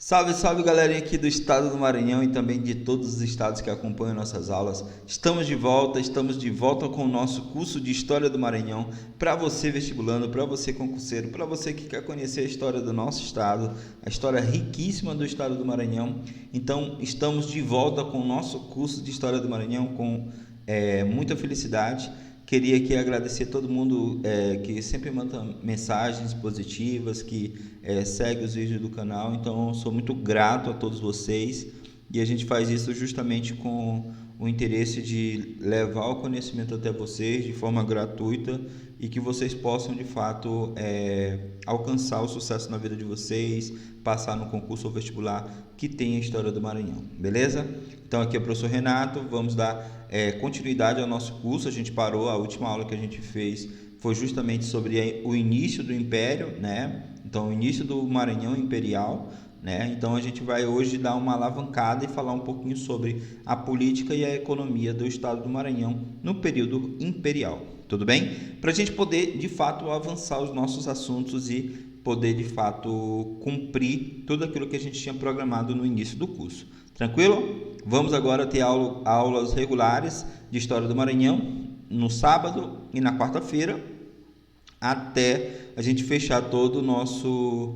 Salve, salve galerinha aqui do estado do Maranhão e também de todos os estados que acompanham nossas aulas. Estamos de volta com o nosso curso de História do Maranhão para você vestibulando, para você concurseiro, para você que quer conhecer a história do nosso estado, a história riquíssima do estado do Maranhão. Então, estamos de volta com o nosso curso de História do Maranhão com muita felicidade. Queria aqui agradecer a todo mundo que sempre manda mensagens positivas, que segue os vídeos do canal. Então, eu sou muito grato a todos vocês e a gente faz isso justamente com o interesse de levar o conhecimento até vocês de forma gratuita e que vocês possam, de fato, alcançar o sucesso na vida de vocês, passar no concurso ou vestibular que tem a História do Maranhão, beleza? Então, aqui é o professor Renato, vamos dar continuidade ao nosso curso. A gente parou, a última aula que a gente fez foi justamente sobre o início do Império, né? Então, o início do Maranhão Imperial, né? Então, a gente vai hoje dar uma alavancada e falar um pouquinho sobre a política e a economia do estado do Maranhão no período imperial, tudo bem? Para a gente poder, de fato, avançar os nossos assuntos e poder, de fato, cumprir tudo aquilo que a gente tinha programado no início do curso. Tranquilo? Vamos agora ter aulas regulares de História do Maranhão no sábado e na quarta-feira, até a gente fechar todo o nosso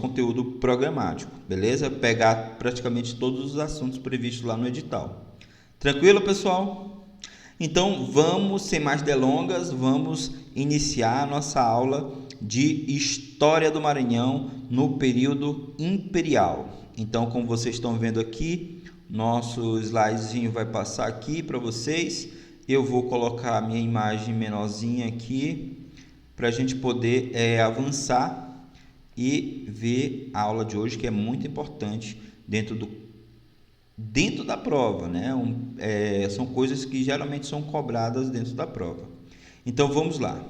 conteúdo programático, beleza? Pegar praticamente todos os assuntos previstos lá no edital. Tranquilo, pessoal? Então, vamos, sem mais delongas, vamos iniciar a nossa aula de História do Maranhão no período imperial. Então, como vocês estão vendo aqui, nosso slidezinho vai passar aqui para vocês. Eu vou colocar a minha imagem menorzinha aqui para a gente poder avançar e ver a aula de hoje, que é muito importante dentro da prova, né? São coisas que geralmente são cobradas dentro da prova. Então, vamos lá.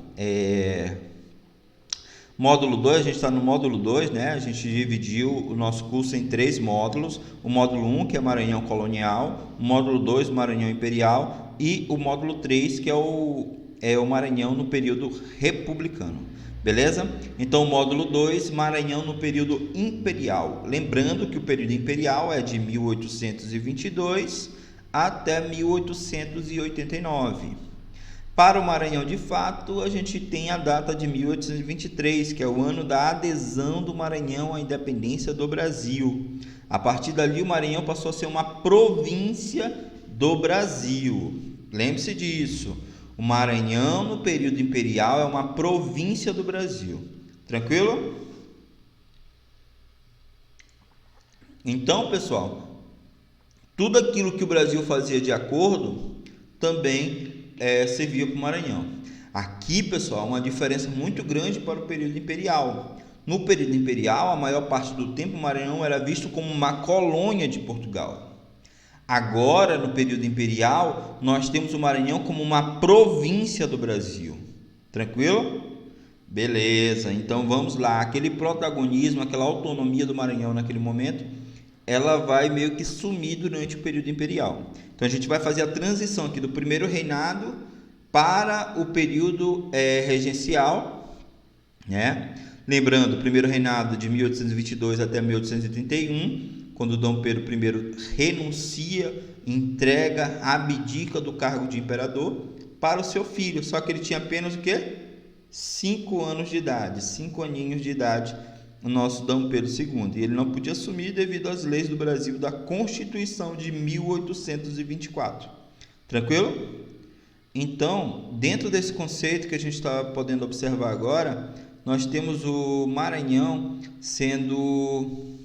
Módulo 2, a gente está no módulo 2, né? A gente dividiu o nosso curso em 3 módulos. O módulo 1, que é Maranhão Colonial, o módulo 2, Maranhão Imperial, e o módulo 3, que é o Maranhão no período republicano. Beleza? Então, o módulo 2, Maranhão no período imperial. Lembrando que o período imperial é de 1822 até 1889. Para o Maranhão, de fato, a gente tem a data de 1823, que é o ano da adesão do Maranhão à independência do Brasil. A partir dali, o Maranhão passou a ser uma província do Brasil. Lembre-se disso. O Maranhão, no período imperial, é uma província do Brasil. Tranquilo? Então, pessoal, tudo aquilo que o Brasil fazia de acordo também servia para o Maranhão. Aqui, pessoal, uma diferença muito grande para o período imperial. No período imperial, a maior parte do tempo, o Maranhão era visto como uma colônia de Portugal. Agora, no período imperial, nós temos o Maranhão como uma província do Brasil. Tranquilo? Beleza, então vamos lá. Aquele protagonismo, aquela autonomia do Maranhão naquele momento, ela vai meio que sumir durante o período imperial. Então, a gente vai fazer a transição aqui do primeiro reinado para o período regencial, né? Lembrando, o primeiro reinado de 1822 até 1831, quando Dom Pedro I renuncia, entrega, abdica do cargo de imperador para o seu filho. Só que ele tinha apenas o quê? 5 anos de idade, 5 aninhos de idade, o nosso Dom Pedro II. E ele não podia assumir devido às leis do Brasil da Constituição de 1824. Tranquilo? Então, dentro desse conceito que a gente está podendo observar agora, nós temos o Maranhão sendo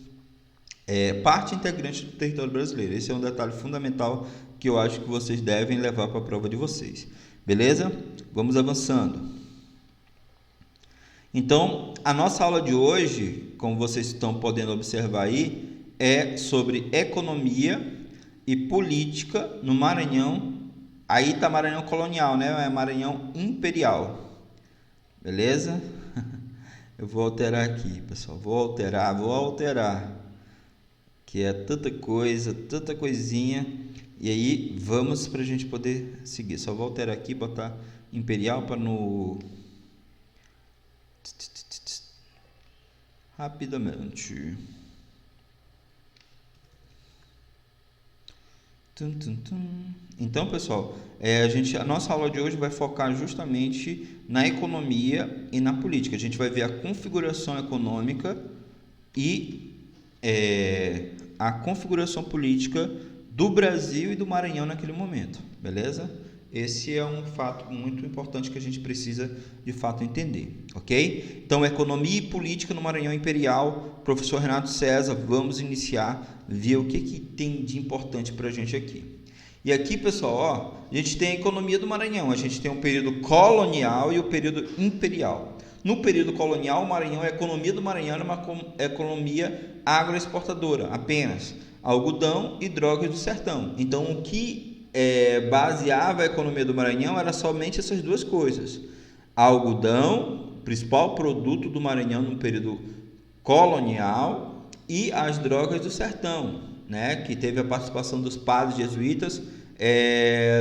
parte integrante do território brasileiro. Esse é um detalhe fundamental que eu acho que vocês devem levar para a prova de vocês. Beleza? Vamos avançando. Então, a nossa aula de hoje, como vocês estão podendo observar aí, é sobre economia e política no Maranhão. Aí está Maranhão colonial, né? É Maranhão imperial. Beleza? Eu vou alterar aqui, pessoal. Vou alterar. Que é tanta coisa, tanta coisinha. E aí, vamos para a gente poder seguir. Só vou alterar aqui, botar imperial para no... Rapidamente. Tum, tum, tum. Então, pessoal, a nossa aula de hoje vai focar justamente na economia e na política. A gente vai ver a configuração econômica e a configuração política do Brasil e do Maranhão naquele momento, beleza? Esse é um fato muito importante que a gente precisa de fato entender, ok? Então, economia e política no Maranhão Imperial, professor Renato César, vamos iniciar, ver o que tem de importante para a gente aqui. E aqui, pessoal, ó, a gente tem a economia do Maranhão, a gente tem o período colonial e o período imperial. No período colonial, o Maranhão, a economia do Maranhão era uma economia agroexportadora, apenas algodão e drogas do sertão. Então, o que baseava a economia do Maranhão era somente essas duas coisas: algodão, principal produto do Maranhão no período colonial, e as drogas do sertão, né, que teve a participação dos padres jesuítas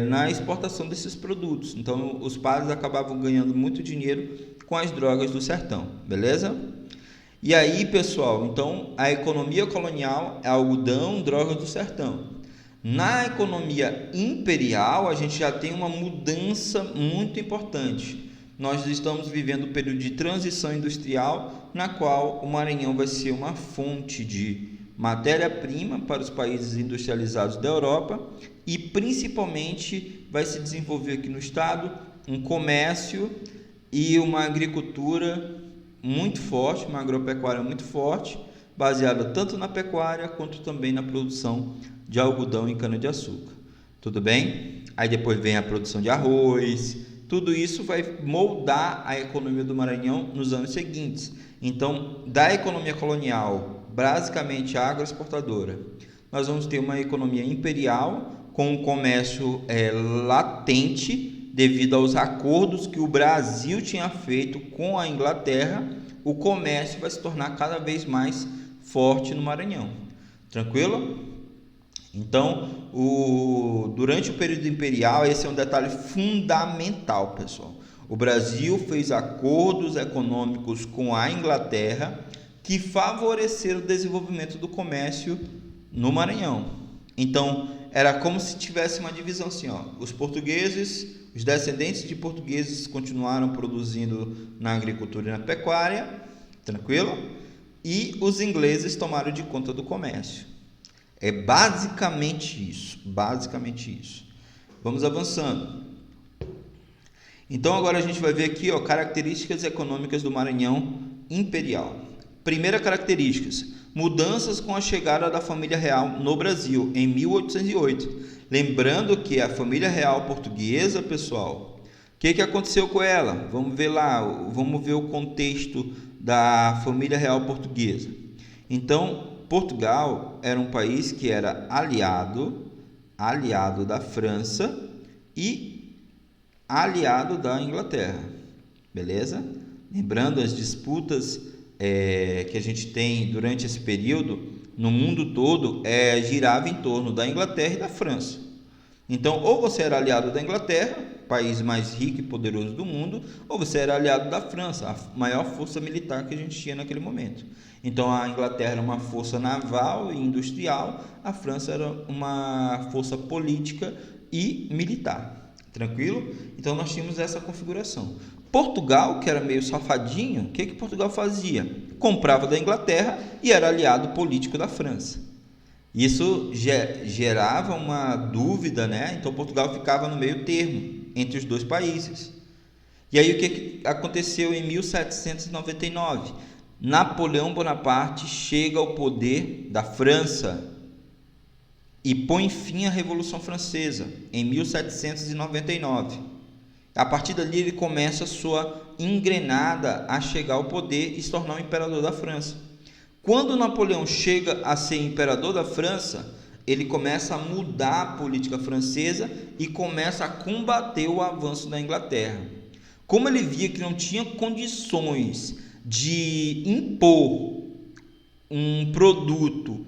na exportação desses produtos. Então, os padres acabavam ganhando muito dinheiro com as drogas do sertão, beleza? E aí, pessoal, então a economia colonial é algodão, drogas do sertão. Na economia imperial, a gente já tem uma mudança muito importante. Nós estamos vivendo um período de transição industrial, na qual o Maranhão vai ser uma fonte de matéria-prima para os países industrializados da Europa e principalmente vai se desenvolver aqui no estado um comércio e uma agricultura muito forte, uma agropecuária muito forte, baseada tanto na pecuária quanto também na produção de algodão e cana-de-açúcar. Tudo bem? Aí depois vem a produção de arroz. Tudo isso vai moldar a economia do Maranhão nos anos seguintes. Então, da economia colonial, basicamente agroexportadora, nós vamos ter uma economia imperial com um comércio latente devido aos acordos que o Brasil tinha feito com a Inglaterra. O comércio vai se tornar cada vez mais forte no Maranhão. Tranquilo? Então, durante o período imperial, esse é um detalhe fundamental, pessoal. O Brasil fez acordos econômicos com a Inglaterra que favoreceram o desenvolvimento do comércio no Maranhão. Então, era como se tivesse uma divisão assim, ó. Os portugueses, os descendentes de portugueses continuaram produzindo na agricultura e na pecuária, tranquilo? E os ingleses tomaram de conta do comércio. É basicamente isso. Vamos avançando. Então agora a gente vai ver aqui, ó, características econômicas do Maranhão Imperial. Primeira característica: mudanças com a chegada da família real no Brasil em 1808. Lembrando que a família real portuguesa, pessoal, o que aconteceu com ela? Vamos ver lá, vamos ver o contexto da família real portuguesa. Então, Portugal era um país que era aliado da França e aliado da Inglaterra, beleza? Lembrando as disputas que a gente tem durante esse período no mundo todo, girava em torno da Inglaterra e da França. Então, ou você era aliado da Inglaterra, país mais rico e poderoso do mundo, ou você era aliado da França, a maior força militar que a gente tinha naquele momento. Então, a Inglaterra era uma força naval e industrial, a França era uma força política e militar. Tranquilo? Então, nós tínhamos essa configuração. Portugal, que era meio safadinho, o que Portugal fazia? Comprava da Inglaterra e era aliado político da França. Isso gerava uma dúvida, né? Então Portugal ficava no meio termo entre os dois países. E aí o que aconteceu em 1799? Napoleão Bonaparte chega ao poder da França e põe fim à Revolução Francesa em 1799. A partir dali ele começa a sua engrenada a chegar ao poder e se tornar o imperador da França. Quando Napoleão chega a ser imperador da França, ele começa a mudar a política francesa e começa a combater o avanço da Inglaterra. Como ele via que não tinha condições de impor um produto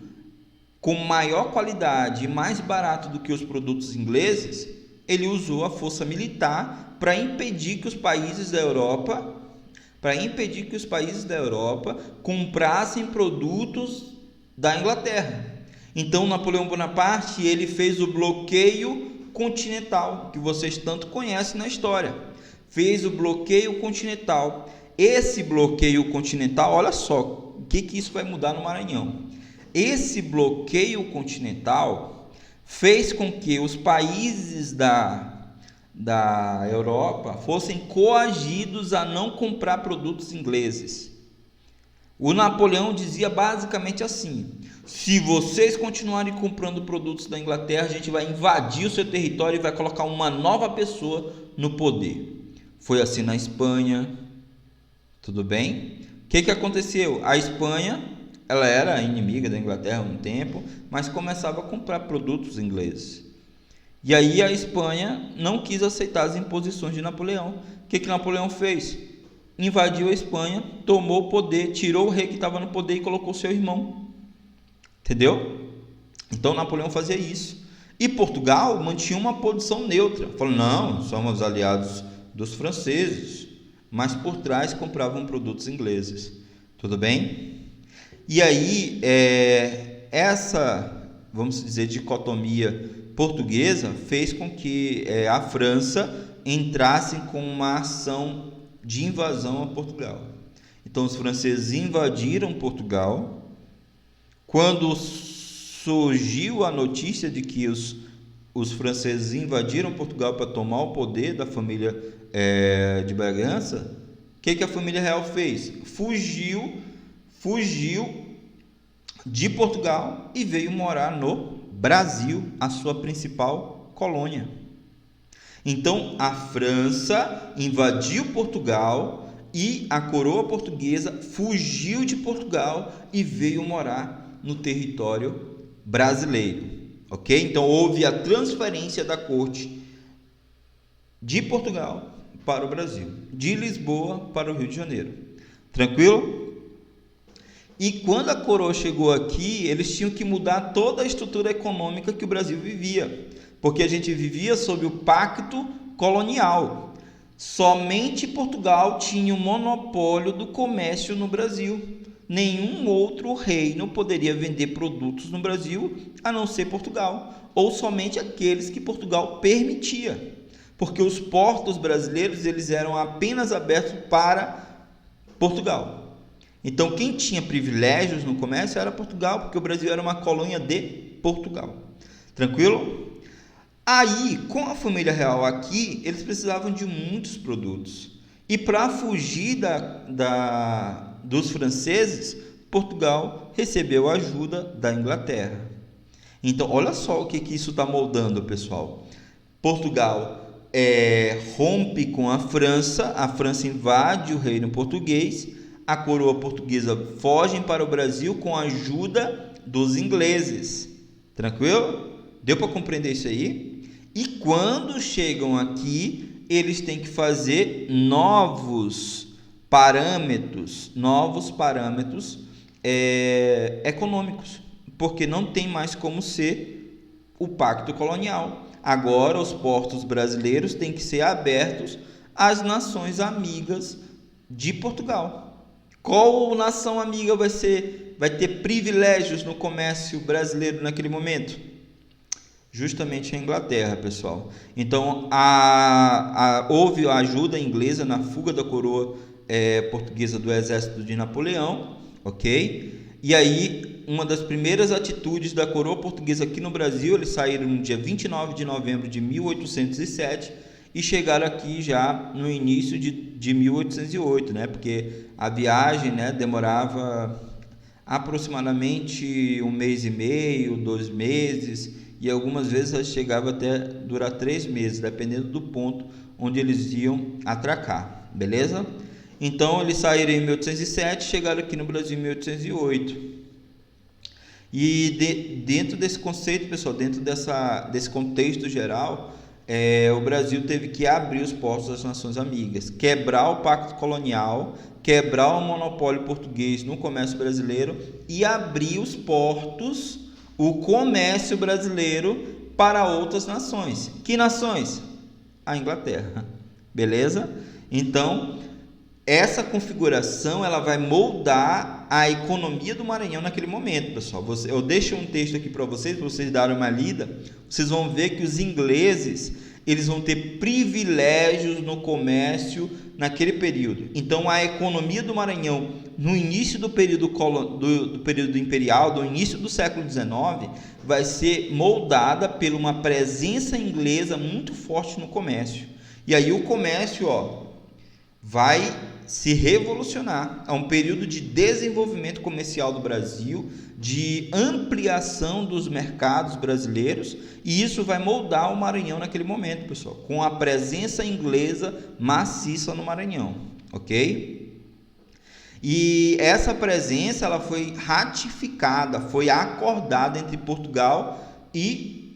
com maior qualidade e mais barato do que os produtos ingleses, ele usou a força militar para impedir que os países da Europa comprassem produtos da Inglaterra. Então, Napoleão Bonaparte, ele fez o bloqueio continental, que vocês tanto conhecem na história. Fez o bloqueio continental. Esse bloqueio continental, olha só, o que isso vai mudar no Maranhão. Esse bloqueio continental fez com que os países da Europa fossem coagidos a não comprar produtos ingleses. O Napoleão dizia basicamente assim: se vocês continuarem comprando produtos da Inglaterra, a gente vai invadir o seu território e vai colocar uma nova pessoa no poder. Foi assim na Espanha, tudo bem? O que aconteceu? A Espanha, ela era inimiga da Inglaterra há um tempo, mas começava a comprar produtos ingleses. E aí a Espanha não quis aceitar as imposições de Napoleão. O que Napoleão fez? Invadiu a Espanha, tomou o poder, tirou o rei que estava no poder e colocou seu irmão. Entendeu? Então Napoleão fazia isso. E Portugal mantinha uma posição neutra. Falou, não, somos aliados dos franceses, mas por trás compravam produtos ingleses. Tudo bem? E aí, essa, vamos dizer, dicotomia portuguesa fez com que a França entrasse com uma ação de invasão a Portugal. Então, os franceses invadiram Portugal. Quando surgiu a notícia de que os franceses invadiram Portugal para tomar o poder da família de Bragança, o que a família real fez? Fugiu de Portugal e veio morar no Brasil, a sua principal colônia. Então, a França invadiu Portugal e a coroa portuguesa fugiu de Portugal e veio morar no território brasileiro, ok? Então, houve a transferência da corte de Portugal para o Brasil, de Lisboa para o Rio de Janeiro. Tranquilo? E quando a coroa chegou aqui, eles tinham que mudar toda a estrutura econômica que o Brasil vivia, porque a gente vivia sob o pacto colonial. Somente Portugal tinha o monopólio do comércio no Brasil. Nenhum outro reino poderia vender produtos no Brasil a não ser Portugal, ou somente aqueles que Portugal permitia, porque os portos brasileiros eles eram apenas abertos para Portugal. Então, quem tinha privilégios no comércio era Portugal, porque o Brasil era uma colônia de Portugal. Tranquilo? Aí, com a família real aqui, eles precisavam de muitos produtos. E para fugir dos franceses, Portugal recebeu a ajuda da Inglaterra. Então, olha só o que isso está moldando, pessoal. Portugal rompe com a França invade o reino português, a coroa portuguesa foge para o Brasil com a ajuda dos ingleses. Tranquilo? Deu para compreender isso aí? E quando chegam aqui, eles têm que fazer novos parâmetros econômicos, porque não tem mais como ser o pacto colonial. Agora os portos brasileiros têm que ser abertos às nações amigas de Portugal. Qual nação amiga vai ter privilégios no comércio brasileiro naquele momento? Justamente a Inglaterra, pessoal. Então, houve a ajuda inglesa na fuga da coroa portuguesa do exército de Napoleão, ok? E aí, uma das primeiras atitudes da coroa portuguesa aqui no Brasil, eles saíram no dia 29 de novembro de 1807 e chegaram aqui já no início de 1808, né? Porque a viagem, né, demorava aproximadamente 1 mês e meio, 2 meses, e algumas vezes chegava até durar 3 meses, dependendo do ponto onde eles iam atracar, beleza? Então, eles saíram em 1807, chegaram aqui no Brasil em 1808. E dentro desse conceito, pessoal, dentro desse contexto geral, o Brasil teve que abrir os portos das nações amigas, quebrar o pacto colonial, quebrar o monopólio português no comércio brasileiro e abrir os portos, o comércio brasileiro para outras nações. Que nações? A Inglaterra, beleza? Então, essa configuração ela vai moldar a economia do Maranhão naquele momento, pessoal. Eu deixo um texto aqui para vocês darem uma lida. Vocês vão ver que os ingleses eles vão ter privilégios no comércio naquele período. Então, a economia do Maranhão, no início do período imperial, do início do século XIX, vai ser moldada por uma presença inglesa muito forte no comércio. E aí o comércio, vai se revolucionar. É um período de desenvolvimento comercial do Brasil, de ampliação dos mercados brasileiros, e isso vai moldar o Maranhão naquele momento, pessoal, com a presença inglesa maciça no Maranhão, ok? E essa presença ela foi ratificada, foi acordada entre Portugal e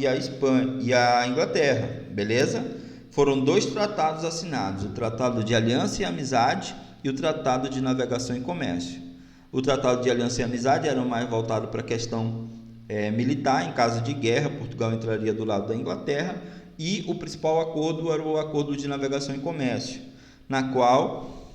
a Espanha e a Inglaterra, beleza? Foram 2 tratados assinados, o Tratado de Aliança e Amizade e o Tratado de Navegação e Comércio. O Tratado de Aliança e Amizade era mais voltado para a questão militar. Em caso de guerra, Portugal entraria do lado da Inglaterra, e o principal acordo era o Acordo de Navegação e Comércio, na qual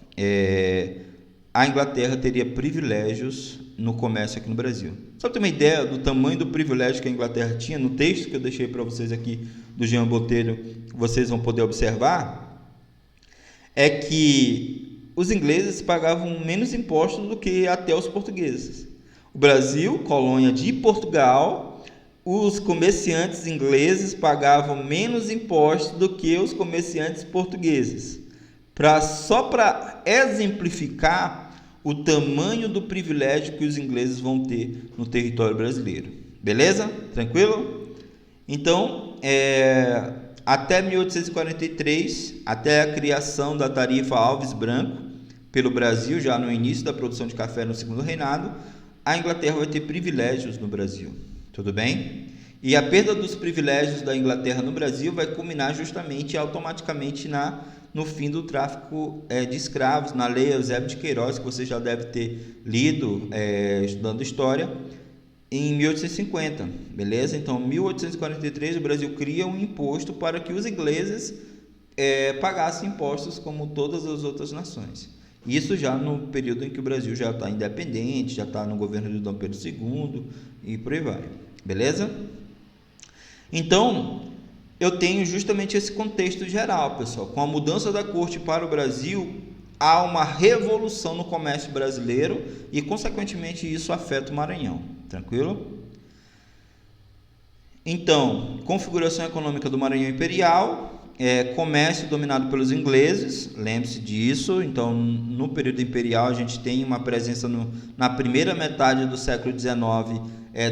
a Inglaterra teria privilégios no comércio aqui no Brasil. Só para ter uma ideia do tamanho do privilégio que a Inglaterra tinha, no texto que eu deixei para vocês aqui do Jean Botelho, vocês vão poder observar, é que os ingleses pagavam menos impostos do que até os portugueses. O Brasil, colônia de Portugal, os comerciantes ingleses pagavam menos impostos do que os comerciantes portugueses. Só para exemplificar o tamanho do privilégio que os ingleses vão ter no território brasileiro. Beleza? Tranquilo? Então, até 1843, até a criação da tarifa Alves Branco pelo Brasil, já no início da produção de café no Segundo Reinado, a Inglaterra vai ter privilégios no Brasil. Tudo bem? E a perda dos privilégios da Inglaterra no Brasil vai culminar justamente automaticamente no fim do tráfico de escravos, na Lei Eusébio de Queiroz, que você já deve ter lido estudando história, em 1850, beleza? Então, em 1843, o Brasil cria um imposto para que os ingleses pagassem impostos como todas as outras nações. Isso já no período em que o Brasil já está independente, já está no governo de Dom Pedro II e por aí vai, beleza? Então, eu tenho justamente esse contexto geral, pessoal. Com a mudança da corte para o Brasil, há uma revolução no comércio brasileiro e, consequentemente, isso afeta o Maranhão. Tranquilo? Então, configuração econômica do Maranhão Imperial, comércio dominado pelos ingleses, lembre-se disso. Então, no período imperial, a gente tem uma presença na primeira metade do século XIX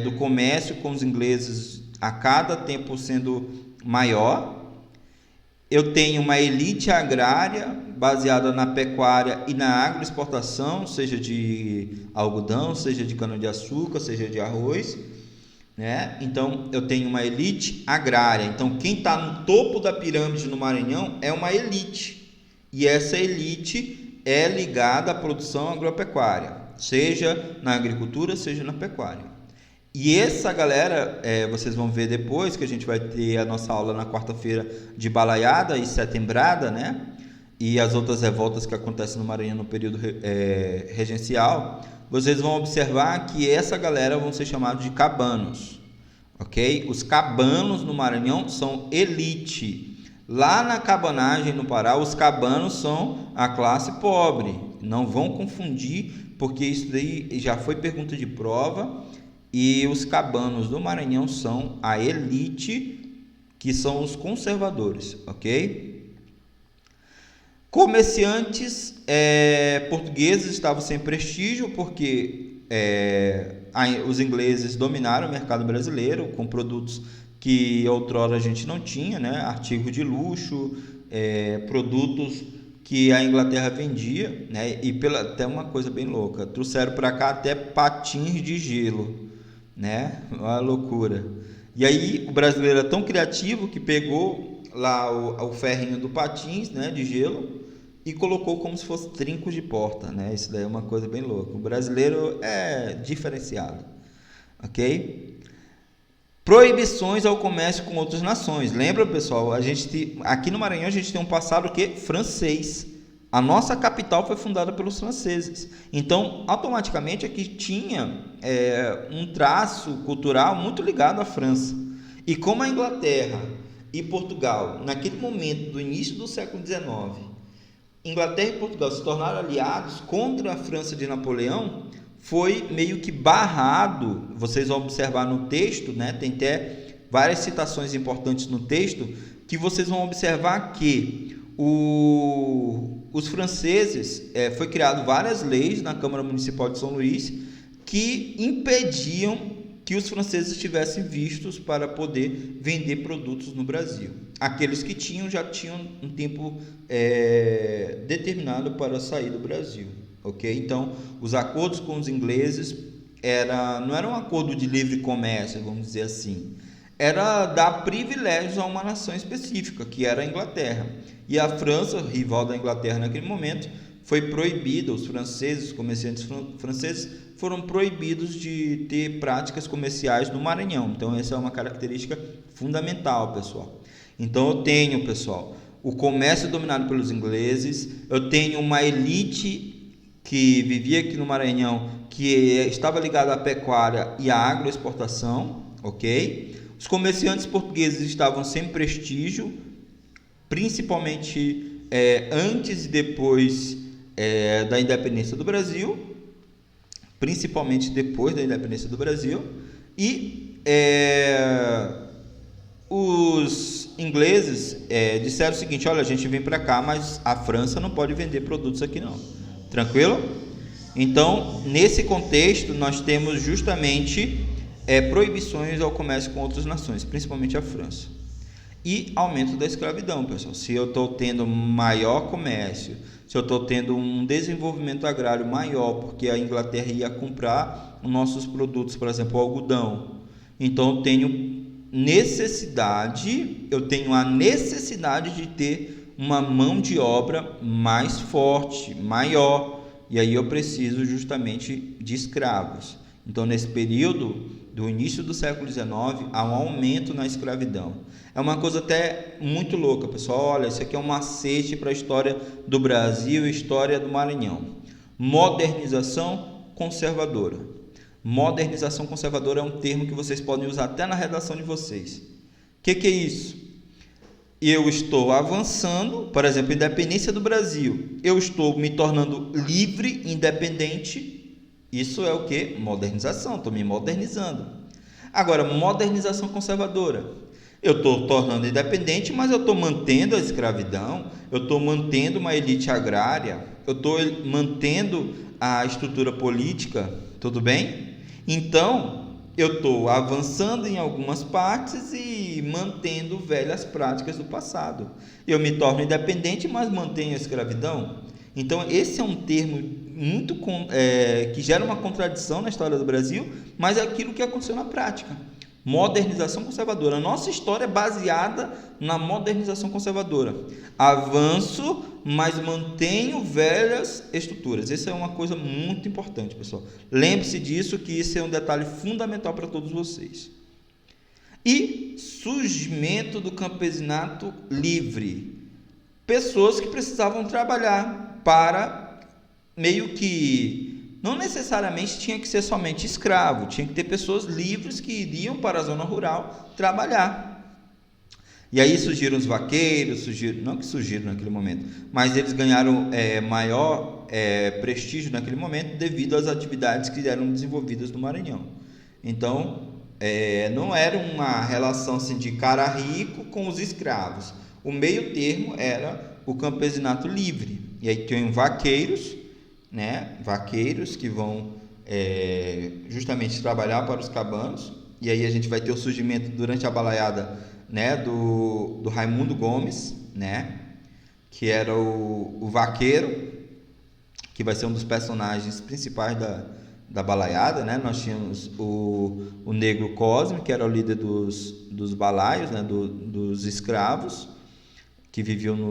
do comércio com os ingleses a cada tempo sendo maior. Eu tenho uma elite agrária baseada na pecuária e na agroexportação, seja de algodão, seja de cana-de-açúcar, seja de arroz, né? Então, eu tenho uma elite agrária. Então, quem está no topo da pirâmide no Maranhão é uma elite. E essa elite é ligada à produção agropecuária, seja na agricultura, seja na pecuária. E essa galera, vocês vão ver depois que a gente vai ter a nossa aula na quarta-feira de Balaiada e Setembrada, né? E as outras revoltas que acontecem no Maranhão no período regencial. Vocês vão observar que essa galera vão ser chamados de cabanos, ok? Os cabanos no Maranhão são elite. Lá na cabanagem no Pará, os cabanos são a classe pobre. Não vão confundir, porque isso daí já foi pergunta de prova. E os cabanos do Maranhão são a elite, que são os conservadores, ok? Comerciantes portugueses estavam sem prestígio, porque os ingleses dominaram o mercado brasileiro com produtos que outrora a gente não tinha, né? Artigo de luxo, produtos que a Inglaterra vendia, né? E até uma coisa bem louca, trouxeram para cá até patins de gelo, né? Uma loucura. E aí o brasileiro é tão criativo que pegou lá o ferrinho do patins, né, de gelo, e colocou como se fosse trinco de porta, né? Isso daí é uma coisa bem louca. O brasileiro é diferenciado, ok? Proibições ao comércio com outras nações. Lembra, pessoal? Aqui no Maranhão a gente tem um passado francês. A nossa capital foi fundada pelos franceses. Então, automaticamente, aqui tinha um traço cultural muito ligado à França. E como a Inglaterra e Portugal, naquele momento do início do século XIX, Inglaterra e Portugal se tornaram aliados contra a França de Napoleão, foi meio que barrado. Vocês vão observar no texto, né? Tem até várias citações importantes no texto, que vocês vão observar que os franceses, foi criado várias leis na Câmara Municipal de São Luís que impediam que os franceses tivessem vistos para poder vender produtos no Brasil. Aqueles que tinham já tinham um tempo determinado para sair do Brasil, ok? Então, os acordos com os ingleses não era um acordo de livre comércio, vamos dizer assim, era dar privilégios a uma nação específica, que era a Inglaterra. E a França, rival da Inglaterra naquele momento, foi proibida, os comerciantes franceses foram proibidos de ter práticas comerciais no Maranhão. Então, essa é uma característica fundamental, pessoal. Então, eu tenho, pessoal, o comércio dominado pelos ingleses, eu tenho uma elite que vivia aqui no Maranhão, que estava ligada à pecuária e à agroexportação, ok? Os comerciantes portugueses estavam sem prestígio, principalmente antes e depois da independência do Brasil, e os ingleses disseram o seguinte: olha, a gente vem para cá, mas a França não pode vender produtos aqui não, tranquilo? Então, nesse contexto, nós temos justamente proibições ao comércio com outras nações, principalmente a França. E aumento da escravidão, pessoal. Se eu estou tendo maior comércio, se eu estou tendo um desenvolvimento agrário maior, porque a Inglaterra ia comprar os nossos produtos, por exemplo, o algodão, então eu tenho a necessidade de ter uma mão de obra mais forte, maior, e aí eu preciso justamente de escravos. Então, nesse período do início do século XIX, há um aumento na escravidão. É uma coisa até muito louca, pessoal. Olha, isso aqui é um macete para a história do Brasil e história do Maranhão. Modernização conservadora. Modernização conservadora é um termo que vocês podem usar até na redação de vocês. O que é isso? Eu estou avançando, por exemplo, independência do Brasil. Eu estou me tornando livre, independente. Isso é o que? Modernização, estou me modernizando. Agora, modernização conservadora. Eu estou tornando independente, mas eu estou mantendo a escravidão, eu estou mantendo uma elite agrária, eu estou mantendo a estrutura política, tudo bem? Então, eu estou avançando em algumas partes e mantendo velhas práticas do passado. Eu me torno independente, mas mantenho a escravidão. Então, esse é um termo muito que gera uma contradição na história do Brasil, mas é aquilo que aconteceu na prática. Modernização conservadora. A nossa história é baseada na modernização conservadora. Avanço, mas mantenho velhas estruturas. Essa é uma coisa muito importante, pessoal. Lembre-se disso, que isso é um detalhe fundamental para todos vocês. E surgimento do campesinato livre. Pessoas que precisavam trabalhar para meio que... Não necessariamente tinha que ser somente escravo, tinha que ter pessoas livres que iriam para a zona rural trabalhar. E aí surgiram os vaqueiros, não que surgiram naquele momento, mas eles ganharam maior prestígio naquele momento devido às atividades que eram desenvolvidas no Maranhão. Então, não era uma relação assim, de cara rico com os escravos. O meio termo era o campesinato livre. E aí tem vaqueiros, né? Vaqueiros que vão justamente trabalhar para os cabanos, e aí a gente vai ter o surgimento durante a balaiada, né, do Raimundo Gomes, né, que era o vaqueiro, que vai ser um dos personagens principais da balaiada, né? Nós tínhamos o Negro Cosme, que era o líder dos balaios, né, dos escravos que viviam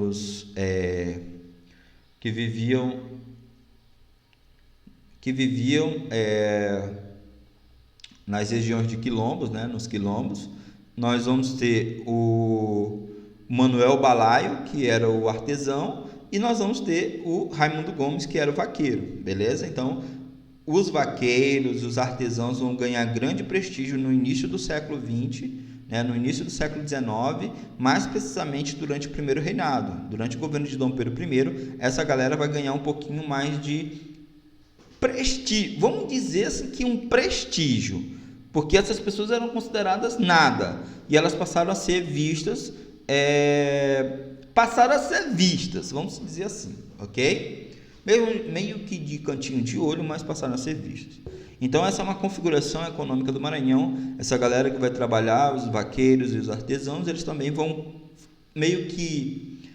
nas regiões de quilombos, né, nos quilombos. Nós vamos ter o Manuel Balaio, que era o artesão, e nós vamos ter o Raimundo Gomes, que era o vaqueiro, beleza? Então, os vaqueiros, os artesãos vão ganhar grande prestígio no início do século XX, né, no início do século XIX, mais precisamente durante o primeiro reinado. Durante o governo de Dom Pedro I, essa galera vai ganhar um pouquinho mais de prestígio, vamos dizer assim que um prestígio, porque essas pessoas eram consideradas nada, e elas passaram a ser vistas, vamos dizer assim, ok? Meio que de cantinho de olho, mas passaram a ser vistas. Então essa é uma configuração econômica do Maranhão. Essa galera que vai trabalhar, os vaqueiros e os artesãos, eles também vão meio que,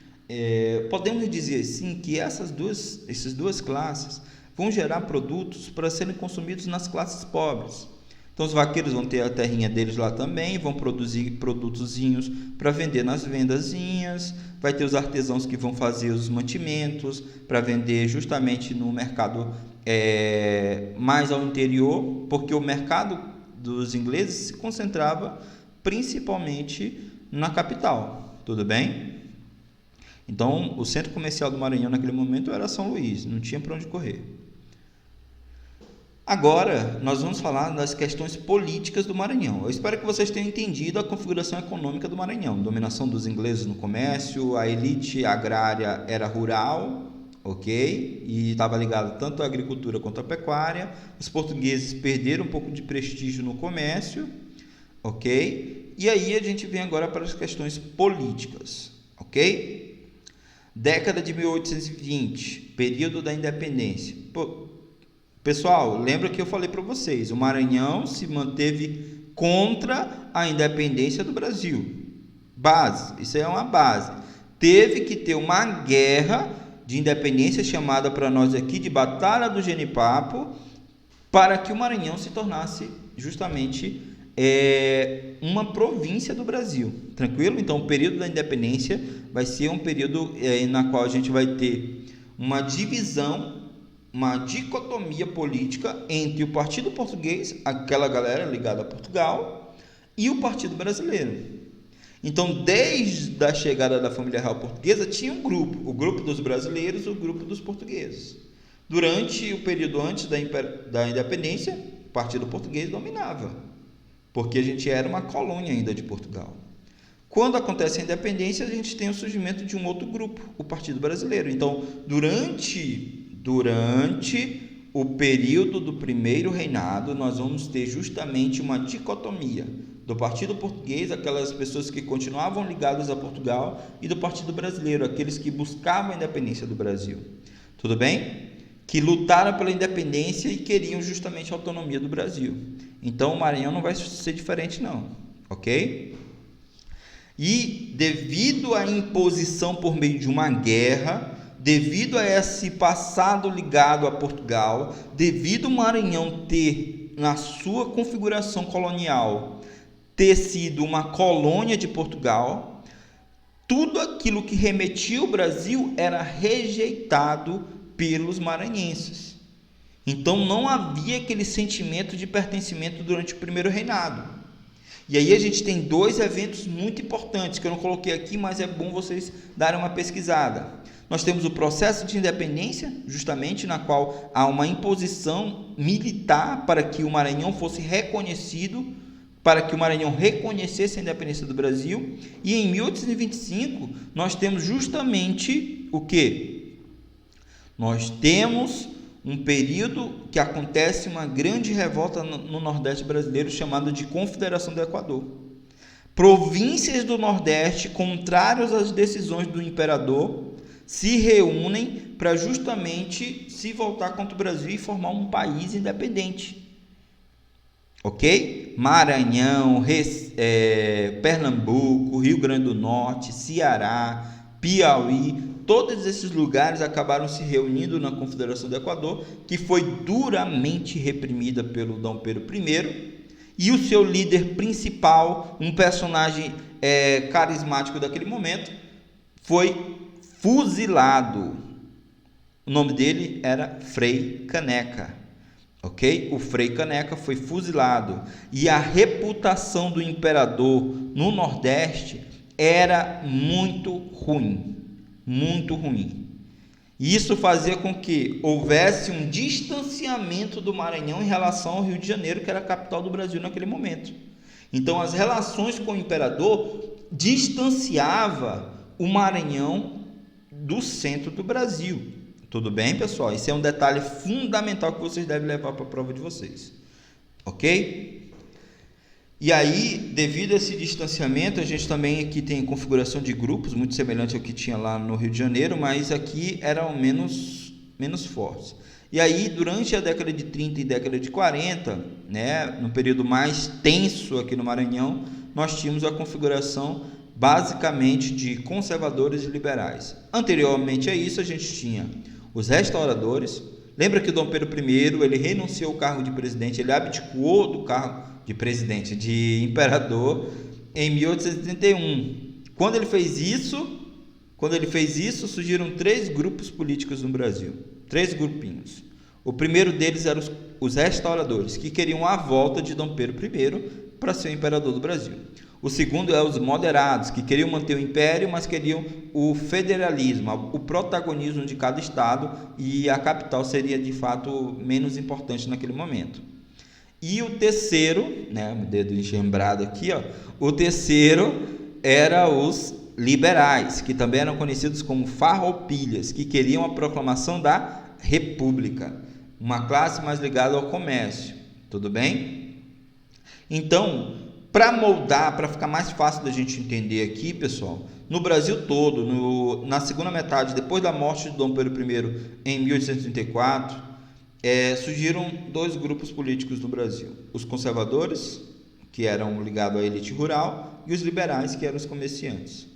podemos dizer assim, que essas duas classes vão gerar produtos para serem consumidos nas classes pobres. Então os vaqueiros vão ter a terrinha deles lá também, vão produzir produtozinhos para vender nas vendazinhas, vai ter os artesãos que vão fazer os mantimentos para vender justamente no mercado mais ao interior, porque o mercado dos ingleses se concentrava principalmente na capital, tudo bem? Então o centro comercial do Maranhão naquele momento era São Luís, não tinha para onde correr. Agora, nós vamos falar das questões políticas do Maranhão. Eu espero que vocês tenham entendido a configuração econômica do Maranhão. Dominação dos ingleses no comércio, a elite agrária era rural, ok? E estava ligada tanto à agricultura quanto à pecuária. Os portugueses perderam um pouco de prestígio no comércio, ok? E aí a gente vem agora para as questões políticas, ok? Década de 1820, período da independência. Pessoal, lembra que eu falei para vocês, o Maranhão se manteve contra a independência do Brasil. Base, isso é uma base. Teve que ter uma guerra de independência chamada para nós aqui de Batalha do Genipapo, para que o Maranhão se tornasse justamente uma província do Brasil. Tranquilo? Então, o período da independência vai ser um período na qual a gente vai ter uma divisão, uma dicotomia política entre o Partido Português, aquela galera ligada a Portugal, e o Partido Brasileiro. Então, desde a chegada da família real portuguesa, tinha um grupo, o grupo dos brasileiros e o grupo dos portugueses. Durante o período antes da independência, o Partido Português dominava, porque a gente era uma colônia ainda de Portugal. Quando acontece a independência, a gente tem o surgimento de um outro grupo, o Partido Brasileiro. Então, durante o período do primeiro reinado, nós vamos ter justamente uma dicotomia do Partido Português, aquelas pessoas que continuavam ligadas a Portugal, e do Partido Brasileiro, aqueles que buscavam a independência do Brasil. Tudo bem? Que lutaram pela independência e queriam justamente a autonomia do Brasil. Então o Maranhão não vai ser diferente não, ok? E devido à imposição por meio de uma guerra, devido a esse passado ligado a Portugal, devido ao Maranhão ter, na sua configuração colonial, ter sido uma colônia de Portugal, tudo aquilo que remetia ao Brasil era rejeitado pelos maranhenses. Então não havia aquele sentimento de pertencimento durante o primeiro reinado. E aí a gente tem dois eventos muito importantes, que eu não coloquei aqui, mas é bom vocês darem uma pesquisada. Nós temos o processo de independência, justamente na qual há uma imposição militar para que o Maranhão fosse reconhecido, para que o Maranhão reconhecesse a independência do Brasil. E em 1825 nós temos justamente o quê? Nós temos um período que acontece uma grande revolta no Nordeste brasileiro, chamada de Confederação do Equador. Províncias do Nordeste, contrárias às decisões do imperador, se reúnem para justamente se voltar contra o Brasil e formar um país independente. Ok? Maranhão, Pernambuco, Rio Grande do Norte, Ceará, Piauí, todos esses lugares acabaram se reunindo na Confederação do Equador, que foi duramente reprimida pelo Dom Pedro I, e o seu líder principal, um personagem carismático daquele momento, foi fuzilado. O nome dele era Frei Caneca, ok? O Frei Caneca foi fuzilado, e a reputação do imperador no Nordeste era muito ruim, muito ruim. E isso fazia com que houvesse um distanciamento do Maranhão em relação ao Rio de Janeiro, que era a capital do Brasil naquele momento. Então, as relações com o imperador distanciava o Maranhão do centro do Brasil. Tudo bem, pessoal? Esse é um detalhe fundamental que vocês devem levar para a prova de vocês. Ok? E aí, devido a esse distanciamento, a gente também aqui tem configuração de grupos, muito semelhante ao que tinha lá no Rio de Janeiro, mas aqui eram menos fortes. E aí, durante a década de 30 e década de 40, né, no período mais tenso aqui no Maranhão, nós tínhamos a configuração basicamente de conservadores e liberais. Anteriormente a isso, a gente tinha os restauradores. Lembra que Dom Pedro I, ele renunciou ao cargo de presidente, ele abdicou do cargo de presidente, de imperador, em 1831. Quando ele fez isso, surgiram 3 grupos políticos no Brasil, 3 grupinhos. O primeiro deles eram os restauradores, que queriam a volta de Dom Pedro I para ser o imperador do Brasil. O segundo é os moderados, que queriam manter o império, mas queriam o federalismo, o protagonismo de cada estado, e a capital seria de fato menos importante naquele momento. E o terceiro, né, o dedo engembrado aqui, ó, o terceiro era os liberais, que também eram conhecidos como farroupilhas, que queriam a proclamação da República, uma classe mais ligada ao comércio. Tudo bem? Então, para moldar, para ficar mais fácil da gente entender aqui, pessoal, no Brasil todo, na segunda metade, depois da morte de Dom Pedro I, em 1834, surgiram 2 grupos políticos no Brasil: os conservadores, que eram ligados à elite rural, e os liberais, que eram os comerciantes.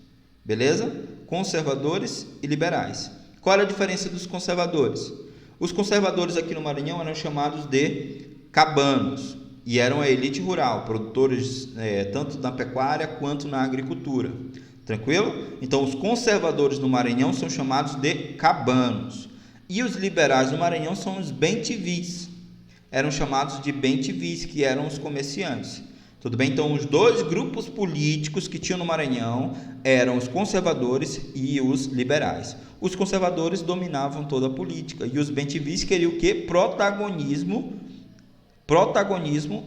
Beleza? Conservadores e liberais. Qual era a diferença dos conservadores? Os conservadores aqui no Maranhão eram chamados de cabanos, e eram a elite rural, produtores tanto na pecuária quanto na agricultura. Tranquilo? Então, os conservadores no Maranhão são chamados de cabanos. E os liberais no Maranhão são os bem-te-vis. Eram chamados de bem-te-vis, que eram os comerciantes. Tudo bem? Então, os 2 grupos políticos que tinham no Maranhão eram os conservadores e os liberais. Os conservadores dominavam toda a política, e os bem-te-vis queriam o quê? Protagonismo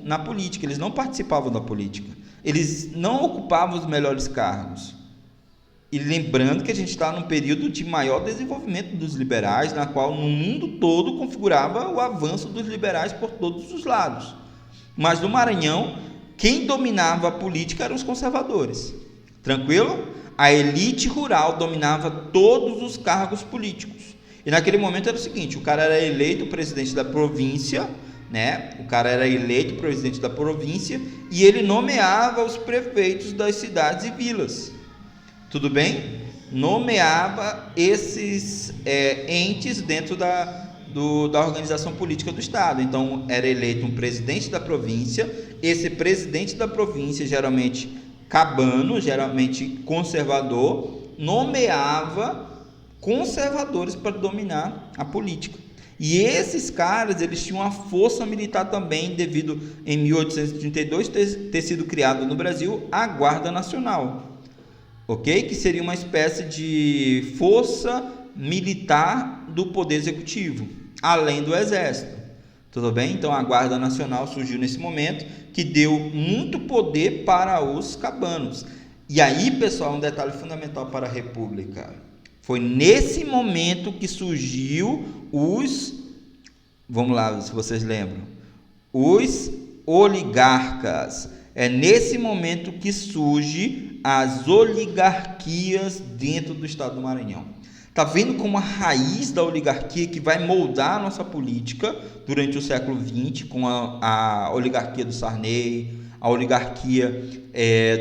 na política. Eles não participavam da política. Eles não ocupavam os melhores cargos. E lembrando que a gente está num período de maior desenvolvimento dos liberais, na qual no mundo todo configurava o avanço dos liberais por todos os lados. Mas no Maranhão, quem dominava a política eram os conservadores. Tranquilo? A elite rural dominava todos os cargos políticos. E naquele momento era o seguinte: o cara era eleito presidente da província, né? O cara era eleito presidente da província e ele nomeava os prefeitos das cidades e vilas. Tudo bem? Nomeava esses entes dentro da organização política do Estado. Então, era eleito um presidente da província. Esse presidente da província, geralmente cabano, geralmente conservador, nomeava conservadores para dominar a política. E esses caras, eles tinham uma força militar também, devido em 1832 ter sido criado no Brasil a Guarda Nacional. Ok? Que seria uma espécie de força militar do Poder Executivo, além do Exército. Tudo bem? Então, a Guarda Nacional surgiu nesse momento, que deu muito poder para os cabanos. E aí, pessoal, um detalhe fundamental para a República. Foi nesse momento que surgiu vamos lá, se vocês lembram, os oligarcas. É nesse momento que surge as oligarquias dentro do estado do Maranhão. Está vendo como a raiz da oligarquia que vai moldar a nossa política durante o século XX, com a oligarquia do Sarney, a oligarquia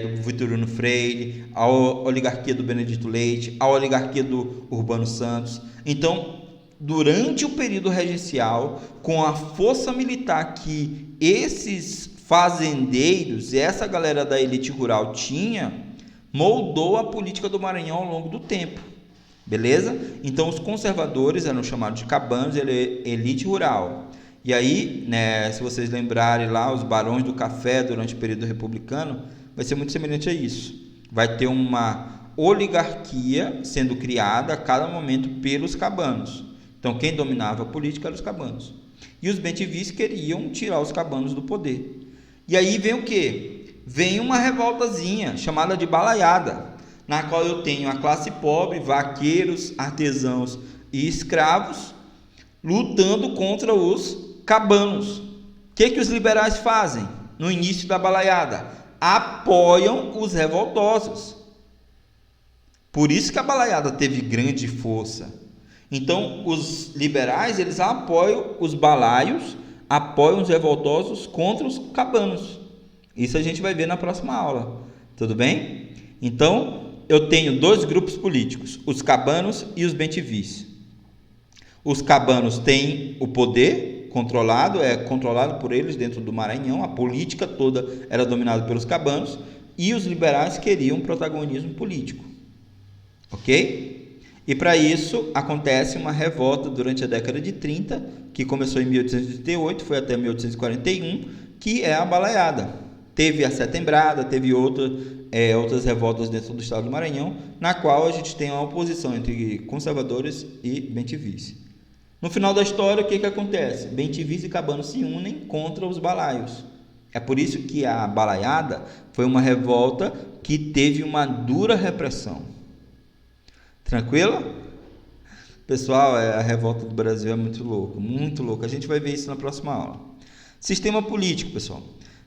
do Vitorino Freire, a oligarquia do Benedito Leite, a oligarquia do Urbano Santos. Então, durante o período regencial, com a força militar que esses fazendeiros e essa galera da elite rural tinha, moldou a política do Maranhão ao longo do tempo. Beleza? Então, os conservadores eram chamados de cabanos, elite rural. E aí, né, se vocês lembrarem lá, os barões do café durante o período republicano, vai ser muito semelhante a isso. Vai ter uma oligarquia sendo criada a cada momento pelos cabanos. Então, quem dominava a política eram os cabanos. E os bentivis queriam tirar os cabanos do poder. E aí vem o quê? Vem uma revoltazinha chamada de balaiada, na qual eu tenho a classe pobre, vaqueiros, artesãos e escravos, lutando contra os cabanos. O que os liberais fazem no início da balaiada? Apoiam os revoltosos. Por isso que a balaiada teve grande força. Então, os liberais, eles apoiam os balaios, apoiam os revoltosos contra os cabanos. Isso a gente vai ver na próxima aula. Tudo bem? Então, eu tenho dois grupos políticos, os cabanos e os bentivis. Os cabanos têm o poder controlado, é controlado por eles dentro do Maranhão, a política toda era dominada pelos cabanos, e os liberais queriam protagonismo político. Ok? E para isso acontece uma revolta durante a década de 30, que começou em 1838, foi até 1841, que é a balaiada. Teve a setembrada, teve outras revoltas dentro do estado do Maranhão, na qual a gente tem uma oposição entre conservadores e bentivis. No final da história, o que acontece? Bentivis e cabanos se unem contra os balaios. É por isso que a balaiada foi uma revolta que teve uma dura repressão. Tranquilo? Pessoal, a revolta do Brasil é muito louco, muito louco. A gente vai ver isso na próxima aula. Sistema político, pessoal.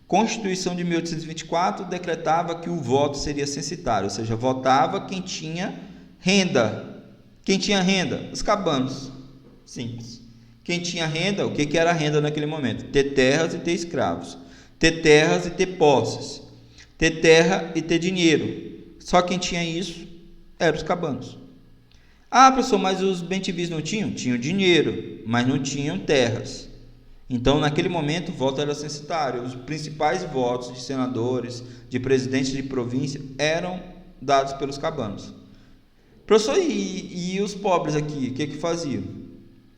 Constituição de 1824 decretava que o voto seria censitário, ou seja, votava quem tinha renda. Quem tinha renda? Os cabanos. Simples. Quem tinha renda, o que era renda naquele momento? Ter terras e ter escravos. Ter terras e ter posses. Ter terra e ter dinheiro. Só quem tinha isso eram os cabanos. Ah, professor, mas os bentivis não tinham? Tinham dinheiro, mas não tinham terras. Então, naquele momento, o voto era censitário. Os principais votos de senadores, de presidentes de província, eram dados pelos cabanos. Professor, e os pobres aqui, o que faziam?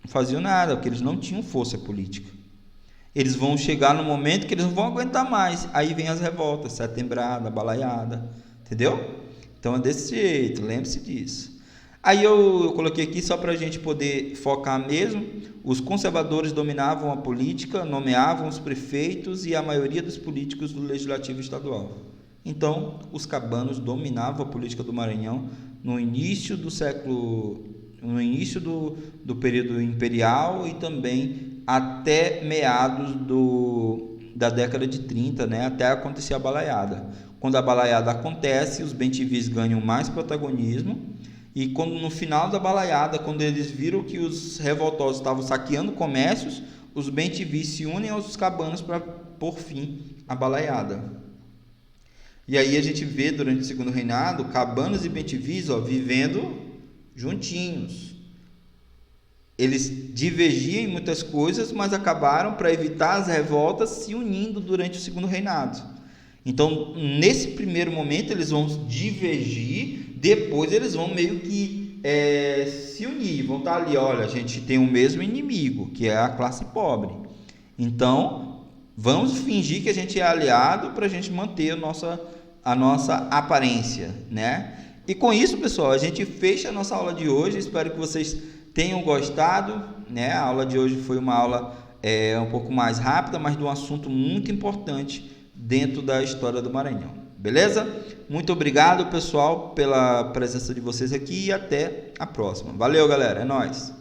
Não faziam nada, porque eles não tinham força política. Eles vão chegar no momento que eles não vão aguentar mais. Aí vem as revoltas, setembrada, balaiada, entendeu? Então, é desse jeito, lembre-se disso. Aí eu coloquei aqui só para a gente poder focar mesmo. Os conservadores dominavam a política, nomeavam os prefeitos e a maioria dos políticos do legislativo estadual. Então, os cabanos dominavam a política do Maranhão no início do século, no início do período imperial e também até meados da década de 30, né, até acontecer a balaiada. Quando a balaiada acontece, os bentivis ganham mais protagonismo. E quando no final da balaiada, quando eles viram que os revoltosos estavam saqueando comércios, os bentivis se unem aos cabanos para pôr fim à balaiada. E aí a gente vê durante o segundo reinado, cabanos e bentivis vivendo juntinhos. Eles divergiam em muitas coisas, mas acabaram, para evitar as revoltas, se unindo durante o segundo reinado. Então, nesse primeiro momento, eles vão divergir. Depois eles vão meio que se unir, vão estar ali, olha, a gente tem o mesmo inimigo, que é a classe pobre. Então, vamos fingir que a gente é aliado para a gente manter a nossa aparência, né? E com isso, pessoal, a gente fecha a nossa aula de hoje. Espero que vocês tenham gostado, né? A aula de hoje foi uma aula um pouco mais rápida, mas de um assunto muito importante dentro da história do Maranhão. Beleza? Muito obrigado, pessoal, pela presença de vocês aqui e até a próxima. Valeu, galera. É nóis.